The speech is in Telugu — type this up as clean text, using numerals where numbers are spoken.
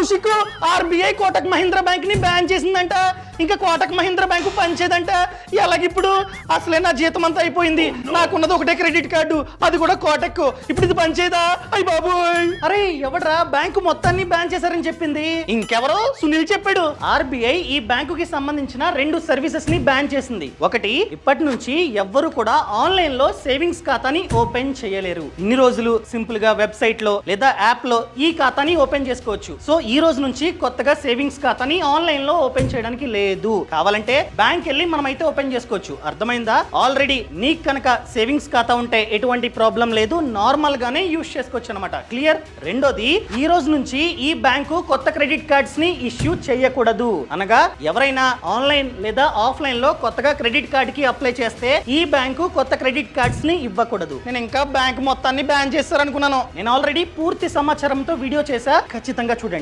కౌశిక్, ఆర్బీఐ కోటక్ మహీంద్రా బ్యాంక్ ని బ్యాన్ చేసిందంట. ఇంకా కోటక్ మహీంద్రా బ్యాంకు పనిచేదంట. ఎలాగిప్పుడు? అసలే నా జీతం అంతా అయిపోయింది. నాకున్నది ఒకటే క్రెడిట్ కార్డు, అది కూడా కోటక్. ఇప్పుడు ఇది పనిచేదా? అయ్య బాబోయ్! అరే ఎవడ్రా బ్యాంకు మొత్తాన్ని బ్యాన్ చేశారని చెప్పింది? ఇంకెవరో సునీల్ చెప్పాడు. ఆర్బీఐ ఈ బ్యాంకుకి సంబంధించిన 2 సర్వీసెస్ ని బ్యాన్ చేసింది. ఒకటి, ఇప్పటి నుంచి ఎవ్వరు కూడా ఆన్లైన్ లో సేవింగ్స్ ఖాతాని ఓపెన్ చేయలేరు. ఇన్ని రోజులు సింపుల్ గా వెబ్సైట్ లో లేదా యాప్ లో ఈ ఖాతాని ఓపెన్ చేసుకోవచ్చు. సో ఈ రోజు నుంచి కొత్తగా సేవింగ్స్ ఖాతాని ఆన్లైన్ లో ఓపెన్ చేయడానికి లేదు. కావాలంటే బ్యాంక్ వెళ్ళి మనమైతే ఓపెన్ చేసుకోవచ్చు. అర్థమైందా? ఆల్రెడీ నీకు కనుక సేవింగ్స్ ఖాతా ఉంటే ఎటువంటి ప్రాబ్లం లేదు, నార్మల్ గానే యూజ్ చేసుకోవచ్చు అనమాట. క్లియర్? రెండోది, ఈ రోజు నుంచి ఈ బ్యాంకు కొత్త క్రెడిట్ కార్డ్స్ ని ఇష్యూ చేయకూడదు. అనగా ఎవరైనా ఆన్లైన్ లేదా ఆఫ్లైన్ లో కొత్తగా క్రెడిట్ కార్డ్ కి అప్లై చేస్తే ఈ బ్యాంకు కొత్త క్రెడిట్ కార్డ్స్ ని ఇవ్వకూడదు. నేను ఇంకా బ్యాంక్ మొత్తాన్ని బ్యాన్ చేస్తారనుకున్నాను. నేను ఆల్రెడీ పూర్తి సమాచారంతో వీడియో చేశా, ఖచ్చితంగా చూడండి.